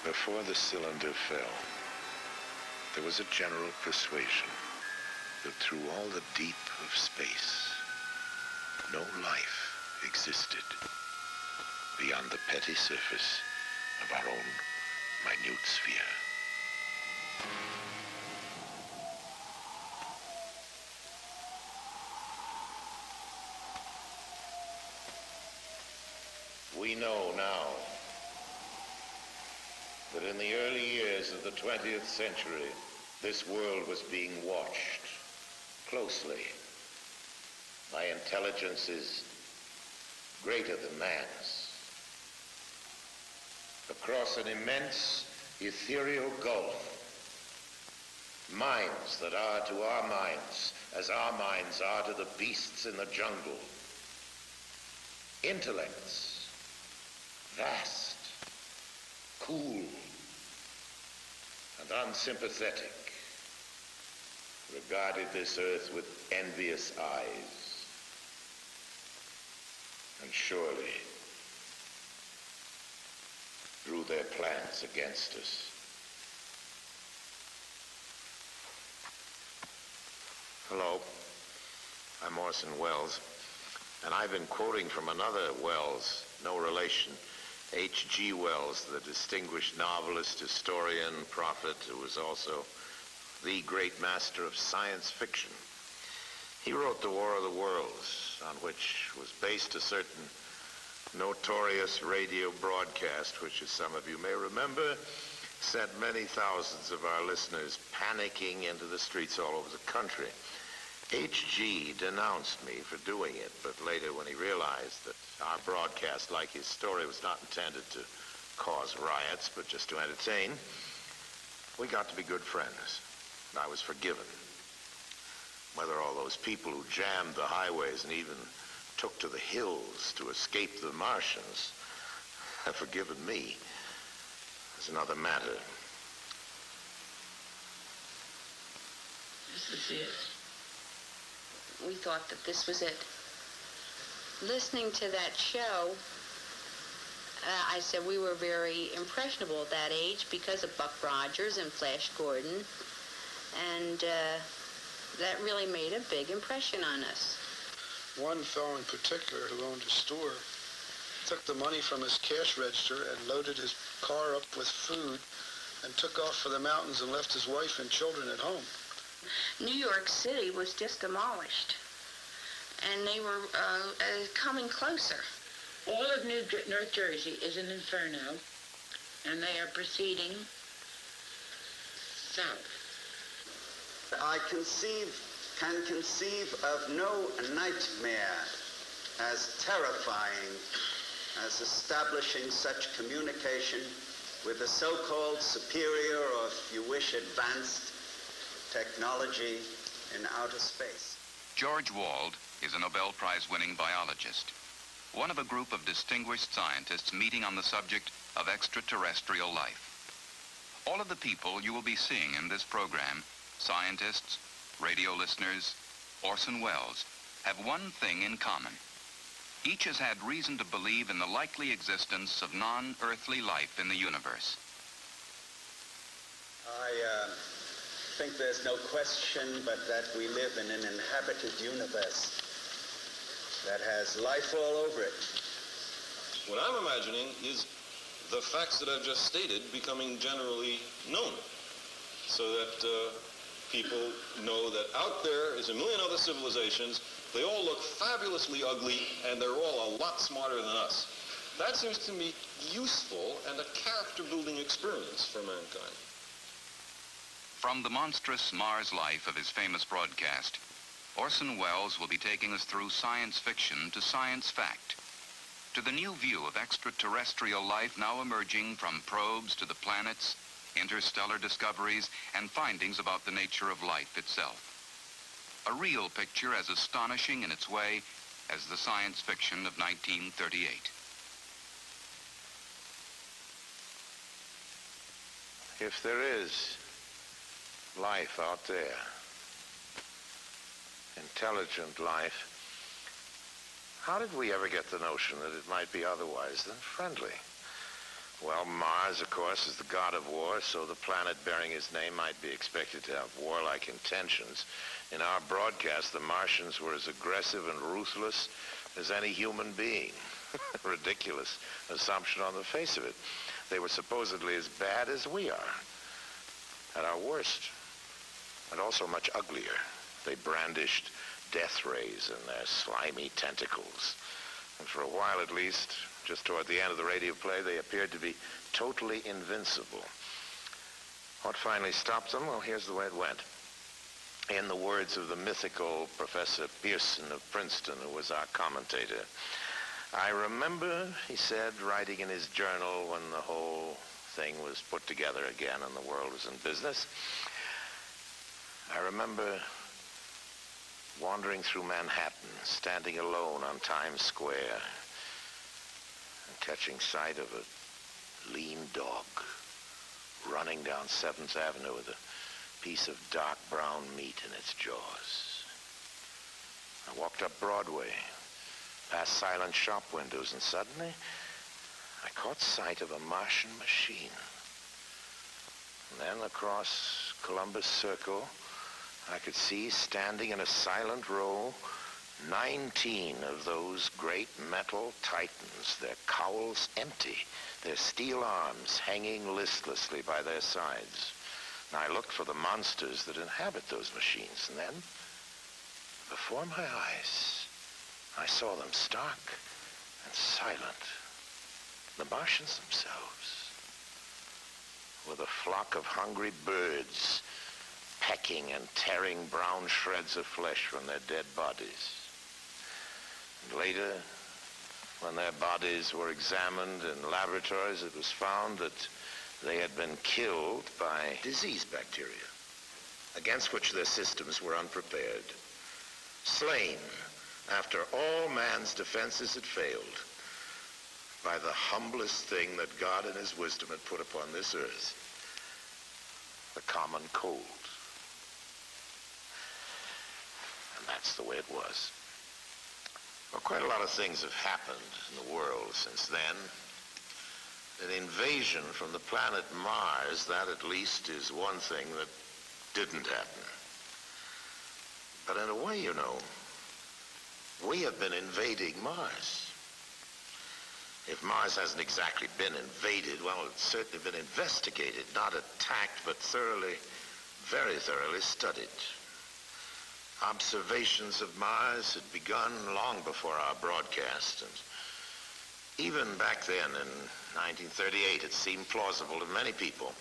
Before the cylinder fell, there was a general persuasion that through all the deep of space, no life existed beyond the petty surface of our own minute sphere. We know now that in the early years of the 20th century, this world was being watched closely by intelligences greater than man's. Across an immense ethereal gulf, minds that are to our minds as our minds are to the beasts in the jungle. Intellects, vast, cool, and unsympathetic, regarded this earth with envious eyes, and surely drew their plans against us. Hello, I'm Orson Welles, and I've been quoting from another Wells, no relation, H.G. Wells, the distinguished novelist, historian, prophet, who was also the great master of science fiction. He wrote The War of the Worlds, on which was based a certain notorious radio broadcast, which, as some of you may remember, sent many thousands of our listeners panicking into the streets all over the country. H.G. denounced me for doing it, but later when he realized that our broadcast, like his story, was not intended to cause riots, but just to entertain, we got to be good friends. And I was forgiven. Whether all those people who jammed the highways and even took to the hills to escape the Martians have forgiven me is another matter. This is it. We thought that this was it. Listening to that show, I said we were very impressionable at that age because of Buck Rogers and Flash Gordon, and that really made a big impression on us. One fellow in particular who owned a store took the money from his cash register and loaded his car up with food and took off for the mountains and left his wife and children at home. New York City was just demolished, and they were coming closer. All of North Jersey is an inferno, and they are proceeding south. I can conceive of no nightmare as terrifying as establishing such communication with a so-called superior, or if you wish, advanced technology in outer space. George Wald is a Nobel Prize-winning biologist, one of a group of distinguished scientists meeting on the subject of extraterrestrial life. All of the people you will be seeing in this program, scientists, radio listeners, Orson Welles, have one thing in common. Each has had reason to believe in the likely existence of non-earthly life in the universe. I think there's no question but that we live in an inhabited universe that has life all over it. What I'm imagining is the facts that I've just stated becoming generally known, so that people know that out there is a million other civilizations. They all look fabulously ugly, and they're all a lot smarter than us. That seems to me useful and a character-building experience for mankind. From the monstrous Mars life of his famous broadcast, Orson Welles will be taking us through science fiction to science fact, to the new view of extraterrestrial life now emerging from probes to the planets, interstellar discoveries, and findings about the nature of life itself. A real picture as astonishing in its way as the science fiction of 1938. If there is life out there, intelligent life, how did we ever get the notion that it might be otherwise than friendly? Well, Mars, of course, is the god of war, so the planet bearing his name might be expected to have warlike intentions. In our broadcast, the Martians were as aggressive and ruthless as any human being. Ridiculous assumption on the face of it. They were supposedly as bad as we are, at our worst, and also much uglier. They brandished death rays in their slimy tentacles. And for a while at least, just toward the end of the radio play, they appeared to be totally invincible. What finally stopped them? Well, here's the way it went. In the words of the mythical Professor Pearson of Princeton, who was our commentator, I remember, he said, writing in his journal when the whole thing was put together again and the world was in business, I remember wandering through Manhattan, standing alone on Times Square, and catching sight of a lean dog running down 7th Avenue with a piece of dark brown meat in its jaws. I walked up Broadway, past silent shop windows, and suddenly I caught sight of a Martian machine. And then across Columbus Circle, I could see, standing in a silent row, 19 of those great metal titans, their cowls empty, their steel arms hanging listlessly by their sides. And I looked for the monsters that inhabit those machines, and then, before my eyes, I saw them stark and silent. The Martians themselves, with a flock of hungry birds pecking and tearing brown shreds of flesh from their dead bodies. And later, when their bodies were examined in laboratories, it was found that they had been killed by disease bacteria, against which their systems were unprepared. Slain after all man's defenses had failed by the humblest thing that God in his wisdom had put upon this earth, the common cold. And that's the way it was. Well, quite a lot of things have happened in the world since then. An invasion from the planet Mars, that at least is one thing that didn't happen. But in a way, you know, we have been invading Mars. If Mars hasn't exactly been invaded, well, it's certainly been investigated, not attacked, but thoroughly, very thoroughly studied. Observations of Mars had begun long before our broadcast, and even back then in 1938, it seemed plausible to many people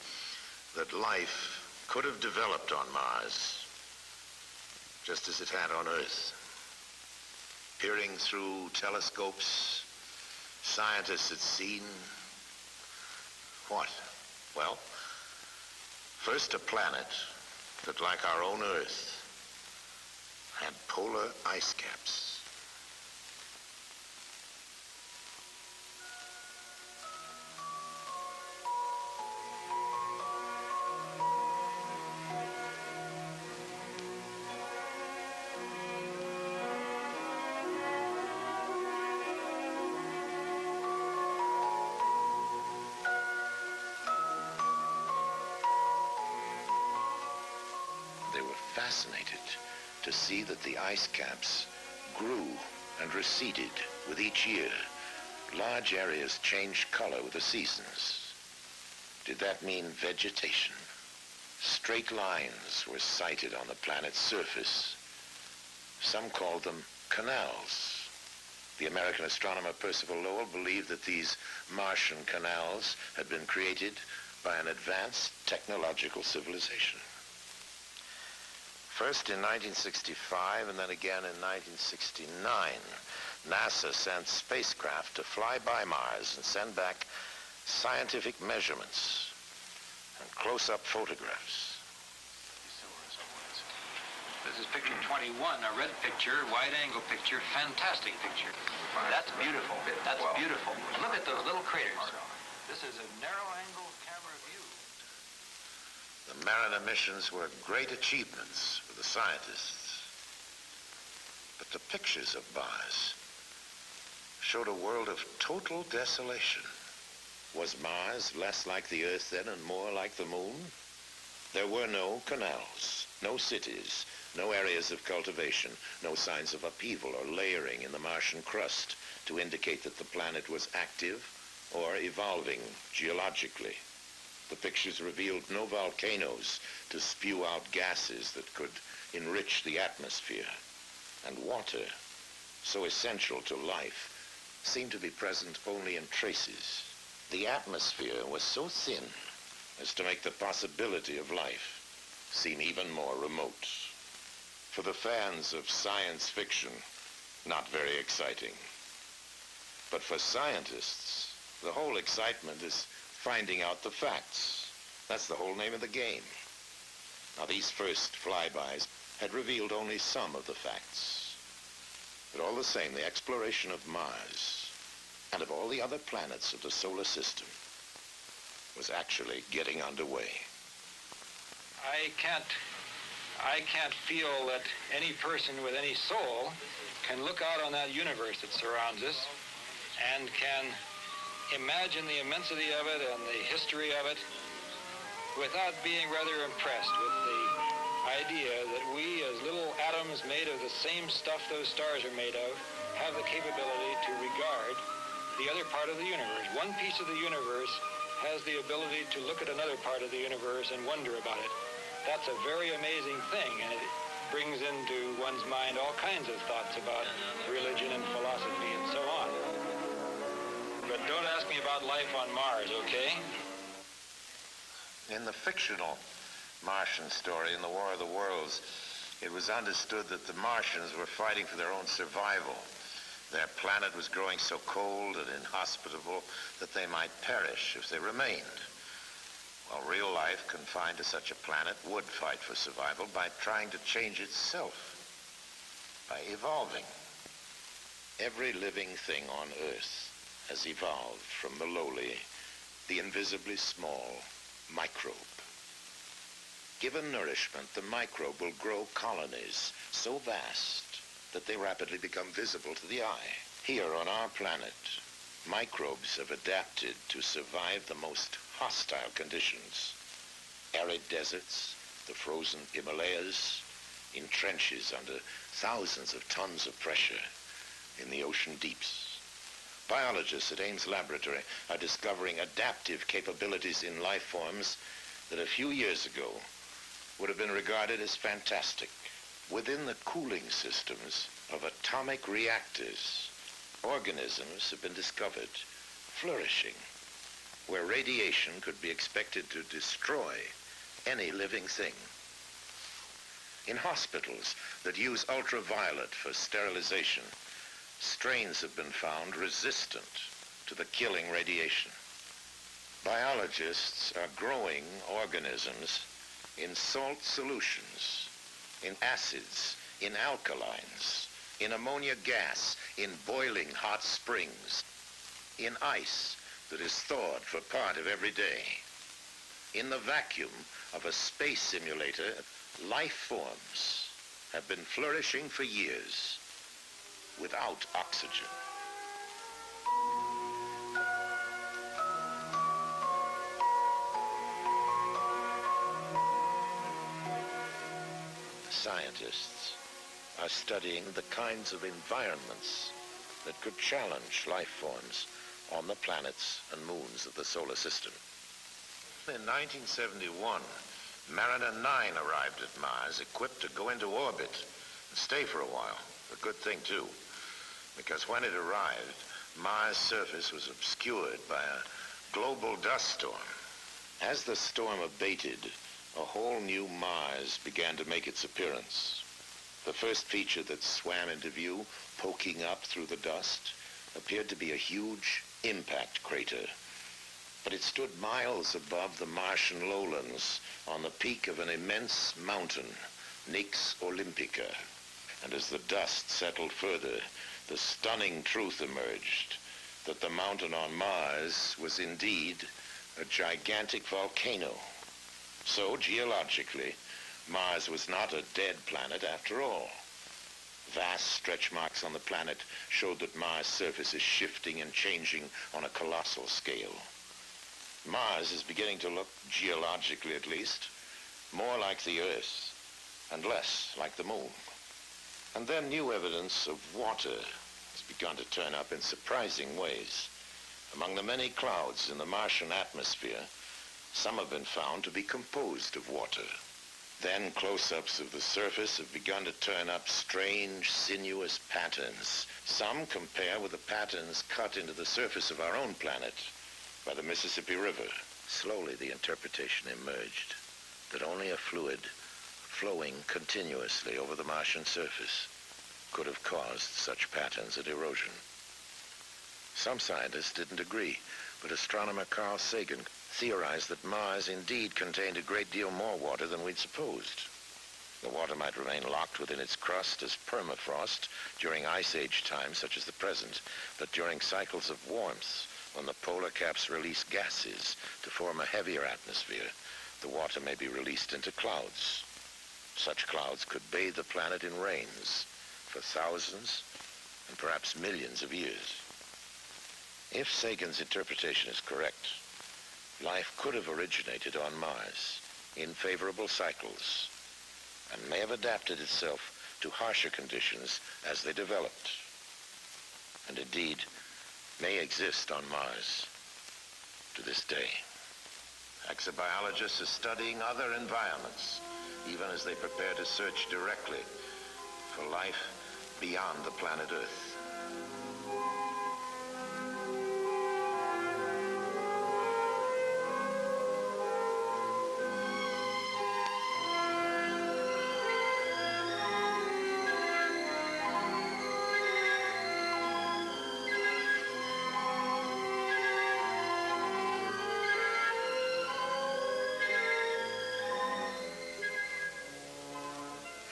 that life could have developed on Mars, just as it had on Earth. Peering through telescopes, scientists had seen what? Well, first a planet that, like our own Earth, had polar ice caps. They were fascinated to see that the ice caps grew and receded with each year. Large areas changed color with the seasons. Did that mean vegetation? Straight lines were sighted on the planet's surface. Some called them canals. The American astronomer Percival Lowell believed that these Martian canals had been created by an advanced technological civilization. First in 1965 and then again in 1969, NASA sent spacecraft to fly by Mars and send back scientific measurements and close-up photographs. This is picture 21, a red picture, wide-angle picture, fantastic picture. That's beautiful. That's beautiful. Look at those little craters. This is a narrow-angle camera view. The Mariner missions were great achievements for the scientists. But the pictures of Mars showed a world of total desolation. Was Mars less like the Earth then and more like the Moon? There were no canals, no cities, no areas of cultivation, no signs of upheaval or layering in the Martian crust to indicate that the planet was active or evolving geologically. The pictures revealed no volcanoes to spew out gases that could enrich the atmosphere. And water, so essential to life, seemed to be present only in traces. The atmosphere was so thin as to make the possibility of life seem even more remote. For the fans of science fiction, not very exciting. But for scientists, the whole excitement is finding out the facts. That's the whole name of the game. Now, these first flybys had revealed only some of the facts. But all the same, the exploration of Mars and of all the other planets of the solar system was actually getting underway. I can't feel that any person with any soul can look out on that universe that surrounds us and can imagine the immensity of it and the history of it without being rather impressed with the idea that we, as little atoms made of the same stuff those stars are made of, have the capability to regard the other part of the universe. One piece of the universe has the ability to look at another part of the universe and wonder about it. That's a very amazing thing, and it brings into one's mind all kinds of thoughts about religion and philosophy and so on. But don't ask me about life on Mars, okay? In the fictional Martian story, in the War of the Worlds, it was understood that the Martians were fighting for their own survival. Their planet was growing so cold and inhospitable that they might perish if they remained. While real life confined to such a planet would fight for survival by trying to change itself, by evolving. Every living thing on Earth has evolved from the lowly, the invisibly small microbe. Given nourishment, the microbe will grow colonies so vast that they rapidly become visible to the eye. Here on our planet, microbes have adapted to survive the most hostile conditions. Arid deserts, the frozen Himalayas, in trenches under thousands of tons of pressure in the ocean deeps. Biologists at Ames Laboratory are discovering adaptive capabilities in life forms that a few years ago would have been regarded as fantastic. Within the cooling systems of atomic reactors, organisms have been discovered flourishing, where radiation could be expected to destroy any living thing. In hospitals that use ultraviolet for sterilization, strains have been found resistant to the killing radiation. Biologists are growing organisms in salt solutions, in acids, in alkalines, in ammonia gas, in boiling hot springs, in ice that is thawed for part of every day. In the vacuum of a space simulator, life forms have been flourishing for years without oxygen. Scientists are studying the kinds of environments that could challenge life forms on the planets and moons of the solar system. In 1971, Mariner 9 arrived at Mars, equipped to go into orbit and stay for a while. A good thing, too, because when it arrived, Mars' surface was obscured by a global dust storm. As the storm abated, a whole new Mars began to make its appearance. The first feature that swam into view, poking up through the dust, appeared to be a huge impact crater. But it stood miles above the Martian lowlands on the peak of an immense mountain, Nix Olympica. And as the dust settled further, the stunning truth emerged that the mountain on Mars was indeed a gigantic volcano. So, geologically, Mars was not a dead planet after all. Vast stretch marks on the planet showed that Mars' surface is shifting and changing on a colossal scale. Mars is beginning to look, geologically at least, more like the Earth and less like the Moon. And then new evidence of water has begun to turn up in surprising ways. Among the many clouds in the Martian atmosphere, some have been found to be composed of water. Then close-ups of the surface have begun to turn up strange, sinuous patterns. Some compare with the patterns cut into the surface of our own planet by the Mississippi River. Slowly the interpretation emerged that only a fluid flowing continuously over the Martian surface could have caused such patterns of erosion. Some scientists didn't agree, but astronomer Carl Sagan theorized that Mars indeed contained a great deal more water than we'd supposed. The water might remain locked within its crust as permafrost during ice age times such as the present, but during cycles of warmth, when the polar caps release gases to form a heavier atmosphere, the water may be released into clouds. Such clouds could bathe the planet in rains for thousands and perhaps millions of years. If Sagan's interpretation is correct, life could have originated on Mars in favorable cycles and may have adapted itself to harsher conditions as they developed, and indeed may exist on Mars to this day. Exobiologists are studying other environments, even as they prepare to search directly for life beyond the planet Earth.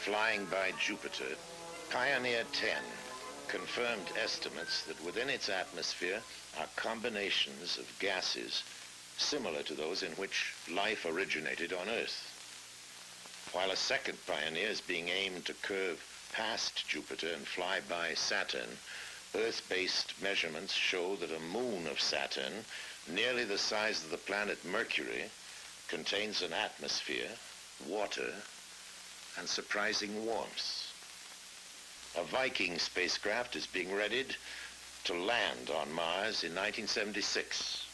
Flying by Jupiter, Pioneer 10 confirmed estimates that within its atmosphere are combinations of gases similar to those in which life originated on Earth. While a second Pioneer is being aimed to curve past Jupiter and fly by Saturn, Earth-based measurements show that a moon of Saturn, nearly the size of the planet Mercury, contains an atmosphere, water, and surprising warmth. A Viking spacecraft is being readied to land on Mars in 1976,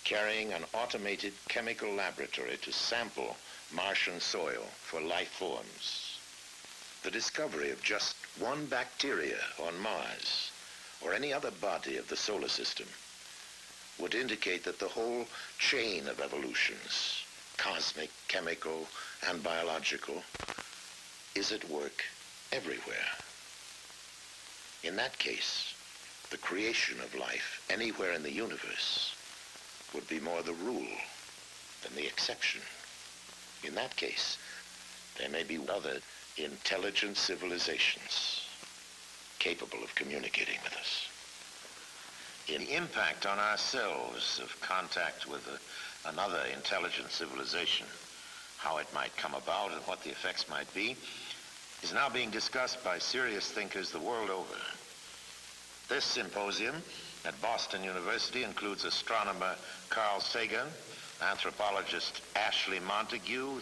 carrying an automated chemical laboratory to sample Martian soil for life forms. The discovery of just one bacteria on Mars, or any other body of the solar system, would indicate that the whole chain of evolutions, cosmic, chemical, and biological, is at work everywhere. In that case, the creation of life anywhere in the universe would be more the rule than the exception. In that case, there may be other intelligent civilizations capable of communicating with us. In the impact on ourselves of contact with another intelligent civilization, how it might come about and what the effects might be, is now being discussed by serious thinkers the world over. This symposium at Boston University includes astronomer Carl Sagan, anthropologist Ashley Montague.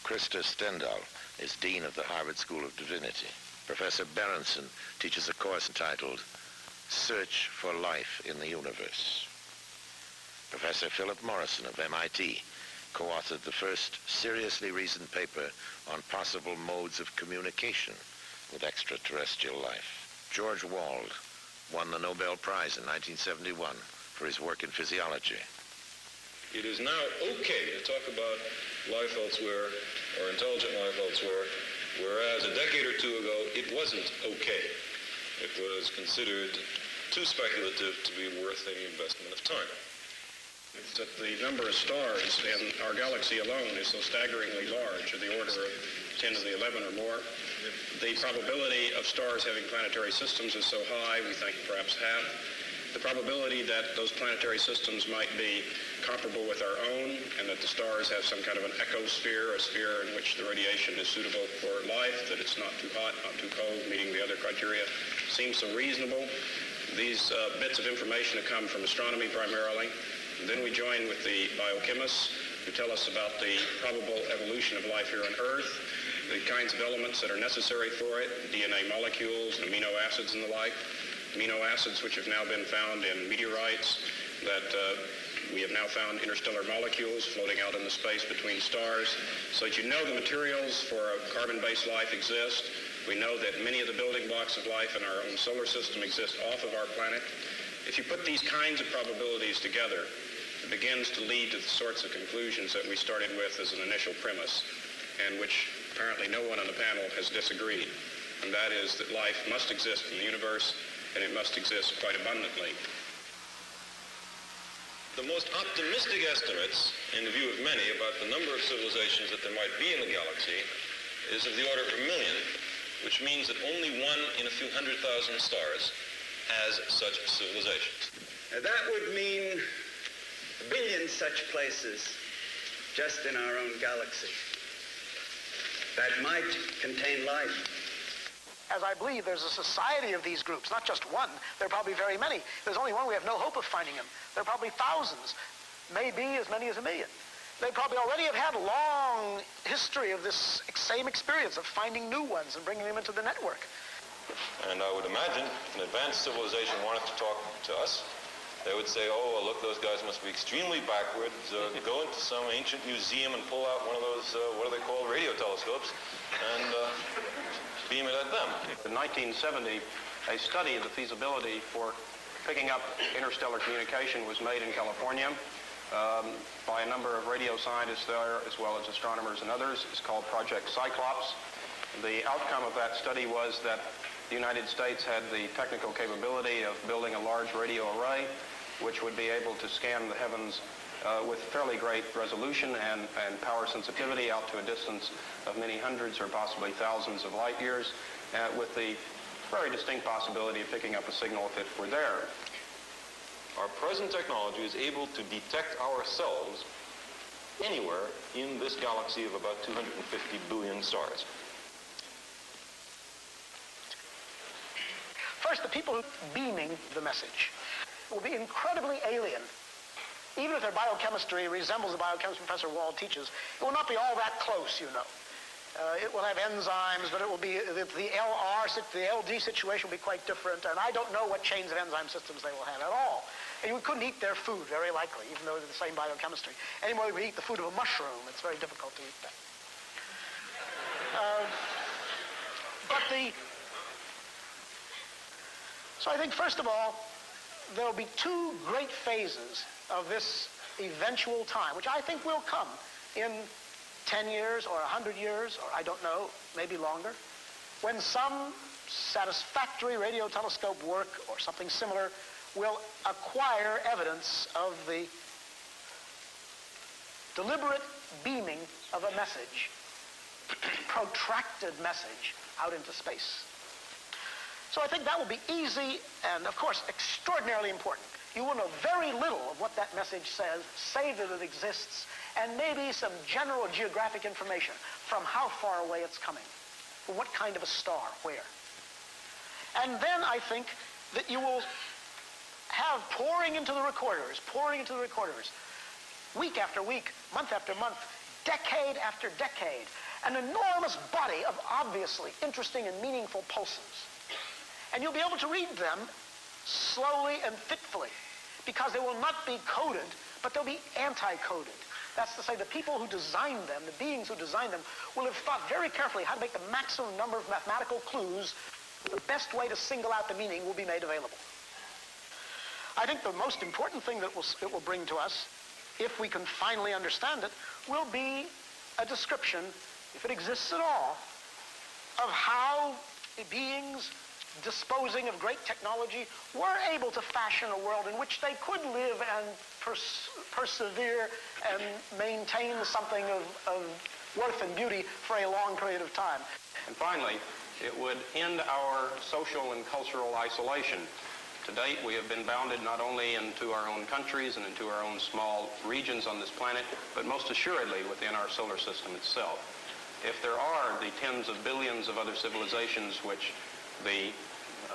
Krista Stendhal is Dean of the Harvard School of Divinity. Professor Berenson teaches a course entitled Search for Life in the Universe. Professor Philip Morrison of MIT co-authored the first seriously reasoned paper on possible modes of communication with extraterrestrial life. George Wald won the Nobel Prize in 1971 for his work in physiology. It is now okay to talk about life elsewhere or intelligent life elsewhere, whereas a decade or two ago it wasn't okay. It was considered too speculative to be worth any investment of time. That the number of stars in our galaxy alone is so staggeringly large, of the order of 10 to the 11 or more. The probability of stars having planetary systems is so high, we think perhaps half. The probability that those planetary systems might be comparable with our own, and that the stars have some kind of an ecosphere, a sphere in which the radiation is suitable for life, that it's not too hot, not too cold, meeting the other criteria, seems so reasonable. These bits of information have come from astronomy primarily. And then we join with the biochemists who tell us about the probable evolution of life here on Earth, the kinds of elements that are necessary for it, DNA molecules, amino acids and the like. Amino acids which have now been found in meteorites, that we have now found interstellar molecules floating out in the space between stars, so that you know the materials for a carbon-based life exist. We know that many of the building blocks of life in our own solar system exist off of our planet. If you put these kinds of probabilities together, it begins to lead to the sorts of conclusions that we started with as an initial premise, and which apparently no one on the panel has disagreed, and that is that life must exist in the universe, and it must exist quite abundantly. The most optimistic estimates, in the view of many, about the number of civilizations that there might be in the galaxy is of the order of 1 million, which means that only one in a few 100,000 stars has such civilizations. That would mean a billion such places just in our own galaxy that might contain life. As I believe there's a society of these groups, not just one. There are probably very many. There's only one, we have no hope of finding them. There are probably thousands, maybe as many as 1 million. They probably already have had a long history of this same experience of finding new ones and bringing them into the network. And I would imagine if an advanced civilization wanted to talk to us, they would say, oh, well, look, those guys must be extremely backwards. Go into some ancient museum and pull out one of those, what are they called, radio telescopes, and beam it at them. In 1970, a study of the feasibility for picking up interstellar communication was made in California by a number of radio scientists there, as well as astronomers and others. It's called Project Cyclops. The outcome of that study was that the United States had the technical capability of building a large radio array, which would be able to scan the heavens with fairly great resolution and power sensitivity out to a distance of many hundreds or possibly thousands of light years, with the very distinct possibility of picking up a signal if it were there. Our present technology is able to detect ourselves anywhere in this galaxy of about 250 billion stars. First, the people who are beaming the message will be incredibly alien. Even if their biochemistry resembles the biochemistry Professor Wald teaches, it will not be all that close, you know. It will have enzymes, but it will be, the LD situation will be quite different, and I don't know what chains of enzyme systems they will have at all. And you couldn't eat their food, very likely, even though they're the same biochemistry. Any more than we eat the food of a mushroom. It's very difficult to eat that. So I think, first of all, there will be two great phases of this eventual time, which I think will come in 10 years or 100 years, or I don't know, maybe longer, when some satisfactory radio telescope work or something similar will acquire evidence of the deliberate beaming of a message, protracted message, out into space. So I think that will be easy and, of course, extraordinarily important. You will know very little of what that message says, save that it exists, and maybe some general geographic information from how far away it's coming, from what kind of a star, where. And then I think that you will have pouring into the recorders, week after week, month after month, decade after decade, an enormous body of obviously interesting and meaningful pulses. And you'll be able to read them slowly and fitfully, because they will not be coded, but they'll be anti-coded. That's to say, the people who designed them, the beings who designed them, will have thought very carefully how to make the maximum number of mathematical clues. The best way to single out the meaning will be made available. I think the most important thing that it will bring to us, if we can finally understand it, will be a description, if it exists at all, of how beings disposing of great technology were able to fashion a world in which they could live and persevere and maintain something of worth and beauty for a long period of time. And finally, it would end our social and cultural isolation. To date, we have been bounded not only into our own countries and into our own small regions on this planet, but most assuredly within our solar system itself. If there are the tens of billions of other civilizations which the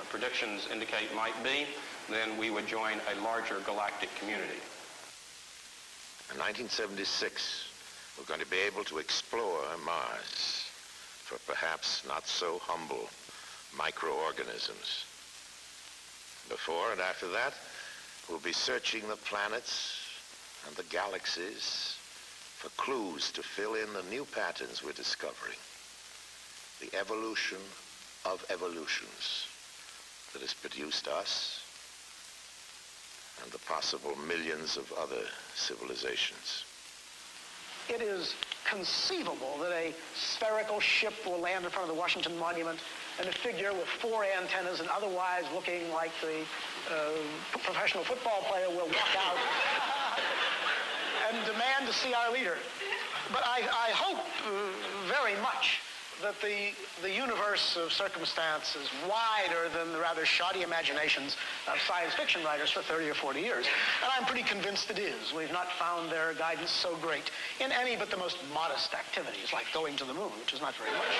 predictions indicate might be, then we would join a larger galactic community. In 1976, we're going to be able to explore Mars for perhaps not so humble microorganisms. Before and after that, we'll be searching the planets and the galaxies for clues to fill in the new patterns we're discovering. The evolution of evolutions that has produced us and the possible millions of other civilizations. It is conceivable that a spherical ship will land in front of the Washington Monument and a figure with 4 antennas and otherwise looking like the professional football player will walk out and demand to see our leader. But I hope very much that the universe of circumstance is wider than the rather shoddy imaginations of science fiction writers for 30 or 40 years. And I'm pretty convinced it is. We've not found their guidance so great in any but the most modest activities, like going to the moon, which is not very much.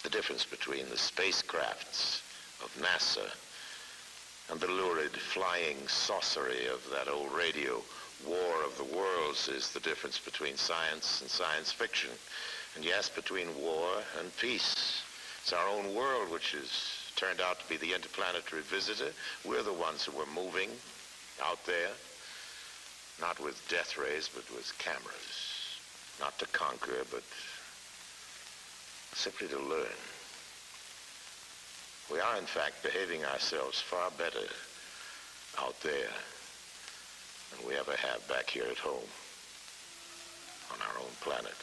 The difference between the spacecrafts of NASA and the lurid flying saucery of that old radio War of the Worlds is the difference between science and science fiction. And yes, between war and peace. It's our own world which has turned out to be the interplanetary visitor. We're the ones who are moving out there, not with death rays, but with cameras. Not to conquer, but simply to learn. We are, in fact, behaving ourselves far better out there than we ever have back here at home on our own planet.